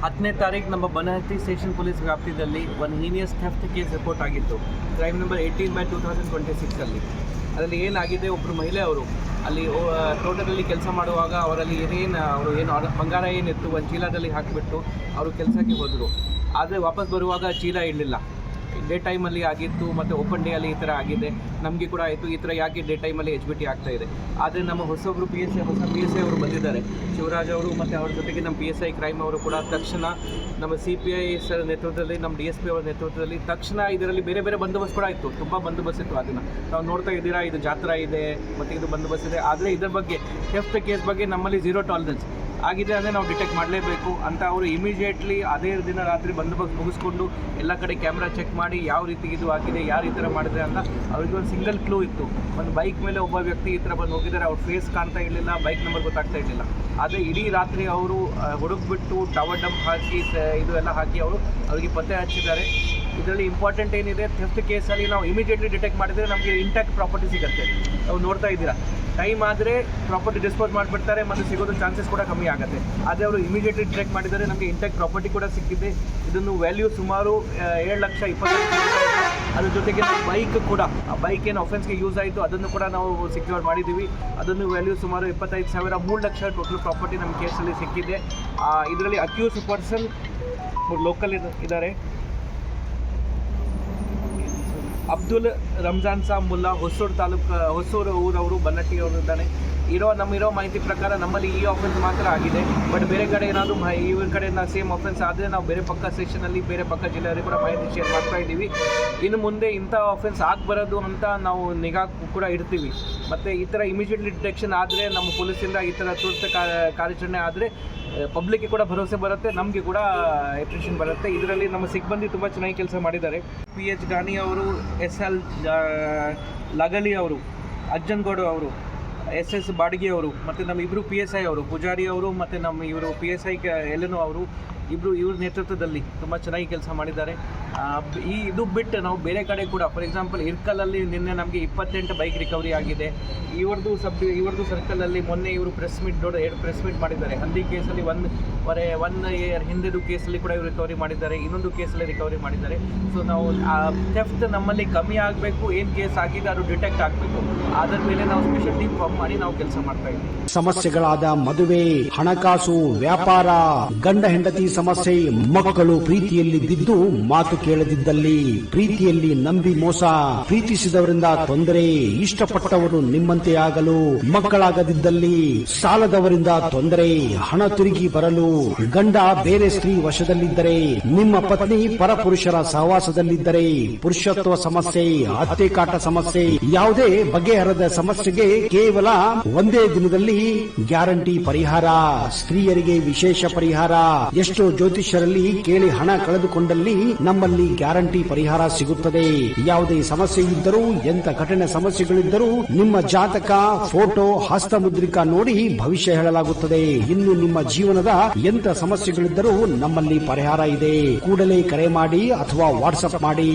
10ನೇ ತಾರೀಕು ನಮ್ಮ Banahatti station police ವ್ಯಾಪ್ತಿಯಲ್ಲಿ ಒಂದು ಹೀನಿಯಸ್ ಥೆಫ್ಟ್ ಕೇಸ್ ರಿಪೋರ್ಟ್ ಆಗಿತ್ತು. ಕ್ರೈಮ್ ನಂಬರ್ 18/2026 ಅಲ್ಲಿ. ಅದರಲ್ಲಿ ಏನಾಗಿದೆ, ಒಬ್ಬರು ಮಹಿಳೆ ಅವರು ಅಲ್ಲಿ ತೋಟದಲ್ಲಿ ಕೆಲಸ ಮಾಡುವಾಗ ಅವರಲ್ಲಿ ಬಂಗಾರ ಏನಿತ್ತು ಒಂದು ಚೀಲದಲ್ಲಿ ಹಾಕಿಬಿಟ್ಟು ಅವರು ಕೆಲಸಕ್ಕೆ ಹೋದರು. ಆದರೆ ವಾಪಸ್ ಬರುವಾಗ ಚೀಲ ಇರಲಿಲ್ಲ. ಡೇ ಟೈಮಲ್ಲಿ ಆಗಿತ್ತು ಮತ್ತು ಓಪನ್ ಡೇ ಅಲ್ಲಿ ಈ ಥರ ಆಗಿದೆ. ನಮಗೆ ಕೂಡ ಆಯಿತು ಈ ಥರ ಯಾಕೆ ಡೇ ಟೈಮಲ್ಲಿ HBT ಆಗ್ತಾ ಇದೆ. ಆದರೆ ನಮ್ಮ ಹೊಸ PSI ಅವರು ಬಂದಿದ್ದಾರೆ, ಶಿವರಾಜ್ ಅವರು, ಮತ್ತು ಅವ್ರ ಜೊತೆಗೆ ನಮ್ಮ PSI ಕ್ರೈಮ್ ಅವರು ಕೂಡ ತಕ್ಷಣ ನಮ್ಮ CPI ಸರ್ ನೇತೃತ್ವದಲ್ಲಿ, ನಮ್ಮ DSP ಅವರ ನೇತೃತ್ವದಲ್ಲಿ ತಕ್ಷಣ ಇದರಲ್ಲಿ ಬೇರೆ ಬೇರೆ ಬಂದೋಬಸ್ತ್ ಕೂಡ ಇತ್ತು. ತುಂಬ ಬಂದೋಬಸ್ತ್ ಇತ್ತು. ಅದನ್ನು ನಾವು ನೋಡ್ತಾ ಇದ್ದೀರಾ, ಇದು ಜಾತ್ರಾ ಇದೆ ಮತ್ತು ಇದು ಬಂದೋಬಸ್ತ್ ಇದೆ. ಆದರೆ ಇದರ ಬಗ್ಗೆ ಥೆಫ್ಟ್ ಕೇಸ್ ಬಗ್ಗೆ ನಮ್ಮಲ್ಲಿ 0 ಟಾಲರೆನ್ಸ್ ಆಗಿದೆ. ಅಂದರೆ ನಾವು ಡಿಟೆಕ್ಟ್ ಮಾಡಲೇಬೇಕು ಅಂತ ಅವರು ಇಮಿಡಿಯೇಟ್ಲಿ ಅದೇ ದಿನ ರಾತ್ರಿ ಬಂದೋಬಸ್ತ್ ಮುಗಿಸ್ಕೊಂಡು ಎಲ್ಲ ಕಡೆ ಕ್ಯಾಮ್ರಾ ಚೆಕ್ ಮಾಡಿ ಯಾವ ರೀತಿ ಇದು ಆಗಿದೆ, ಯಾರು ಈ ಥರ ಮಾಡಿದ್ರೆ ಅಂತ ಅವ್ರಿಗೆ ಒಂದು ಸಿಂಗಲ್ ಕ್ಲೂ ಇತ್ತು. ಒಂದು ಬೈಕ್ ಮೇಲೆ ಒಬ್ಬ ವ್ಯಕ್ತಿ ಈ ಥರ ಬಂದು ಹೋಗಿದ್ದಾರೆ, ಅವ್ರ ಫೇಸ್ ಕಾಣ್ತಾ ಇರಲಿಲ್ಲ, ಬೈಕ್ ನಂಬರ್ ಗೊತ್ತಾಗ್ತಾ ಇರಲಿಲ್ಲ. ಆದರೆ ಇಡೀ ರಾತ್ರಿ ಅವರು ಹುಡುಕ್ಬಿಟ್ಟು ಟವರ್ ಡಂಪ್ ಹಾಕಿ ಇದು ಎಲ್ಲ ಹಾಕಿ ಅವರಿಗೆ ಪತ್ತೆ ಹಚ್ಚಿದ್ದಾರೆ. ಇದರಲ್ಲಿ ಇಂಪಾರ್ಟೆಂಟ್ ಏನಿದೆ, ಥೆಫ್ಟ್ ಕೇಸಲ್ಲಿ ನಾವು ಇಮಿಡಿಯೇಟ್ಲಿ ಡಿಟೆಕ್ಟ್ ಮಾಡಿದರೆ ನಮಗೆ ಇಂಟ್ಯಾಕ್ಟ್ ಪ್ರಾಪರ್ಟಿ ಸಿಗುತ್ತೆ. ನಾವು ನೋಡ್ತಾ ಇದ್ದೀರಾ, ಟೈಮ್ ಆದರೆ ಪ್ರಾಪರ್ಟಿ ಡಿಸ್ಪೋಸ್ ಮಾಡಿಬಿಡ್ತಾರೆ ಮತ್ತು ಸಿಗೋದು ಚಾನ್ಸಸ್ ಕೂಡ ಕಮ್ಮಿ ಆಗುತ್ತೆ. ಆದರೆ ಅವರು ಇಮಿಡಿಯೇಟ್ಲಿ ಡಿಟೆಕ್ಟ್ ಮಾಡಿದರೆ ನಮಗೆ ಇಂಟ್ಯಾಕ್ಟ್ ಪ್ರಾಪರ್ಟಿ ಕೂಡ ಸಿಕ್ಕಿದೆ. ಇದನ್ನು ವ್ಯಾಲ್ಯೂ ಸುಮಾರು 7,20,000. ಅದ್ರ ಜೊತೆಗೆ ಬೈಕ್ ಕೂಡ, ಆ ಬೈಕ್ ಏನು ಅಫೆನ್ಸ್ಗೆ ಯೂಸ್ ಆಯಿತು ಅದನ್ನು ಕೂಡ ನಾವು ಸೆಕ್ಯೂರ್ ಮಾಡಿದ್ದೀವಿ. ಅದನ್ನು ವ್ಯಾಲ್ಯೂ ಸುಮಾರು 25,000, 3 ಲಕ್ಷ ಟೋಟಲ್ ಪ್ರಾಪರ್ಟಿ ನಮ್ಮ ಕೇಸಲ್ಲಿ ಸಿಕ್ಕಿದೆ. ಇದರಲ್ಲಿ ಅಕ್ಯೂಸ್ ಪರ್ಸನ್ ಲೋಕಲ್ ಇದ್ದಾರೆ, ಅಬ್ದುಲ್ ರಮ್ಜಾನ್ ಸಾಬ್ ಮುಲ್ಲಾ, ಹೊಸೂರು ಊರವರು, ಬನ್ನಟ್ಟಿ ಅವರು ಇದ್ದಾನೆ. ನಮ್ಮಿರೋ ಮಾಹಿತಿ ಪ್ರಕಾರ ನಮ್ಮಲ್ಲಿ ಈ ಆಫೆನ್ಸ್ ಮಾತ್ರ ಆಗಿದೆ. ಬಟ್ ಬೇರೆ ಕಡೆ ಏನಾದರೂ ಇವ್ರ ಕಡೆ ಸೇಮ್ ಆಫೆನ್ಸ್ ಆದರೆ ನಾವು ಬೇರೆ ಪಕ್ಕ ಸೆಕ್ಷನಲ್ಲಿ, ಬೇರೆ ಪಕ್ಕ ಜಿಲ್ಲೆಯಲ್ಲಿ ಕೂಡ ಮಾಹಿತಿ ಶೇರ್ ಮಾಡ್ತಾ ಇದ್ದೀವಿ. ಇನ್ನು ಮುಂದೆ ಇಂಥ ಆಫೆನ್ಸ್ ಆಗಬಾರದು ಅಂತ ನಾವು ನಿಗಾ ಕೂಡ ಇಡ್ತೀವಿ. ಮತ್ತು ಈ ಥರ ಇಮಿಡಿಯೇಟ್ಲಿ ಡಿಟೆಕ್ಷನ್ ಆದರೆ ನಮ್ಮ ಪೊಲೀಸಿಂದ ಈ ಥರ ತುರ್ತು ಕಾರ್ಯಾಚರಣೆ ಆದರೆ ಪಬ್ಲಿಕ್ಗೆ ಕೂಡ ಭರವಸೆ ಬರುತ್ತೆ, ನಮಗೆ ಕೂಡ ಎಪ್ರಿಷಿಯೇಷನ್ ಬರುತ್ತೆ. ಇದರಲ್ಲಿ ನಮ್ಮ ಸಿಬ್ಬಂದಿ ತುಂಬ ಚೆನ್ನಾಗಿ ಕೆಲಸ ಮಾಡಿದ್ದಾರೆ. PH ಗಾನಿ ಅವರು, SL ಲಗಲಿ ಅವರು, ಅಜ್ಜನಗೌಡ ಅವರು, SS ಬಾಡಿಗೆ ಅವರು, ಮತ್ತು ನಮ್ಮ ಇಬ್ಬರು PSI ಅವರು, ಪೂಜಾರಿ ಅವರು, ಮತ್ತು ನಮ್ಮ ಇವರು PSI ಎಲ್ಲನೂ ಅವರು ಇವ್ರ ನೇತೃತ್ವದಲ್ಲಿ ತುಂಬ ಚೆನ್ನಾಗಿ ಕೆಲಸ ಮಾಡಿದ್ದಾರೆ. ಇದು ಬಿಟ್ಟು ನಾವು ಬೇರೆ ಕಡೆ ಕೂಡ, ಫಾರ್ ಎಕ್ಸಾಂಪಲ್ ಇರ್ಕಲಲ್ಲಿ ನಿನ್ನೆ ನಮಗೆ 28 ಬೈಕ್ ರಿಕವರಿ ಆಗಿದೆ. ಇವ್ರದ್ದು ಸರ್ಕಲಲ್ಲಿ ಮೊನ್ನೆ ಇವರು ಪ್ರೆಸ್ ಮೀಟ್ ಮಾಡಿದ್ದಾರೆ. ಹಂದಿ ಕೇಸಲ್ಲಿ ಒನ್ ಇಯರ್ ಹಿಂದೆದು ಕೇಸಲ್ಲಿ ಕೂಡ ಇವರು ರಿಕವರಿ ಮಾಡಿದ್ದಾರೆ, ಇನ್ನೊಂದು ಕೇಸಲ್ಲಿ ರಿಕವರಿ ಮಾಡಿದ್ದಾರೆ. ಸೊ ನಾವು ಥೆಫ್ಟ್ ನಮ್ಮಲ್ಲಿ ಕಮ್ಮಿ ಆಗಬೇಕು, ಏನು ಕೇಸ್ ಆಗಿದೆ ಅದು ಡಿಟೆಕ್ಟ್ ಆಗಬೇಕು. ಅದರ ಮೇಲೆ ನಾವು ಸ್ಪೆಷಲ್ ಟೀಮ್ ಫಾರ್ಮ್ ಮಾಡಿ ನಾವು ಕೆಲಸ ಮಾಡ್ತಾ ಇದ್ದೀವಿ. ಸಮಸ್ಯೆಗಳಾದ ಮದುವೆ, ಹಣಕಾಸು, ವ್ಯಾಪಾರ, ಗಂಡ ಹೆಂಡತಿ ಸಮಸ್ಯೆ, ಮಕ್ಕಳು ಪ್ರೀತಿಯಲ್ಲಿ ಬಿದ್ದು ಮಾತು ಕೇಳದಿದ್ದಲ್ಲಿ, ಪ್ರೀತಿಯಲ್ಲಿ ನಂಬಿ ಮೋಸ, ಪ್ರೀತಿಸಿದವರಿಂದ ತೊಂದರೆ, ಇಷ್ಟಪಟ್ಟವರು ನಿಮ್ಮಂತೆ ಆಗಲು ಮಕ್ಕಳಾಗದಿದ್ದಲ್ಲಿ, ಸಾಲದವರಿಂದ ತೊಂದರೆ, ಹಣ ತಿರುಗಿ ಬರಲು, ಗಂಡ ಬೇರೆ ಸ್ತ್ರೀ ವಶದಲ್ಲಿದ್ದರೆ, ನಿಮ್ಮ ಪತ್ನಿ ಪರಪುರುಷರ ಸಹವಾಸದಲ್ಲಿದ್ದರೆ, ಪುರುಷತ್ವ ಸಮಸ್ಯೆ, ಅತ್ತೆ ಕಾಟ ಸಮಸ್ಯೆ, ಯಾವುದೇ ಬಗೆಹರದ ಸಮಸ್ಯೆಗೆ ಕೇವಲ ಒಂದೇ ದಿನದಲ್ಲಿ ಗ್ಯಾರಂಟಿ ಪರಿಹಾರ. ಸ್ತ್ರೀಯರಿಗೆ ವಿಶೇಷ ಪರಿಹಾರ. ಎಷ್ಟೋ ಜ್ಯೋತಿಷ್ಯರಲ್ಲಿ ಕೇಳಿ ಹಣ ಕಳೆದುಕೊಂಡಲ್ಲಿ ನಮ್ಮಲ್ಲಿ ಗ್ಯಾರಂಟಿ ಪರಿಹಾರ ಸಿಗುತ್ತದೆ. ಯಾವುದೇ ಸಮಸ್ಯೆ ಇದ್ದರೂ, ಎಂತ ಕಠಿಣ ಸಮಸ್ಯೆಗಳಿದ್ದರೂ ನಿಮ್ಮ ಜಾತಕ, ಫೋಟೋ, ಹಸ್ತಮುದ್ರಿಕಾ ನೋಡಿ ಭವಿಷ್ಯ ಹೇಳಲಾಗುತ್ತದೆ. ಇನ್ನು ನಿಮ್ಮ ಜೀವನದ ಎಂತ ಸಮಸ್ಯೆಗಳಿದ್ದರೂ ನಮ್ಮಲ್ಲಿ ಪರಿಹಾರ ಇದೆ. ಕೂಡಲೇ ಕರೆ ಮಾಡಿ ಅಥವಾ ವಾಟ್ಸ್ಆಪ್ ಮಾಡಿ.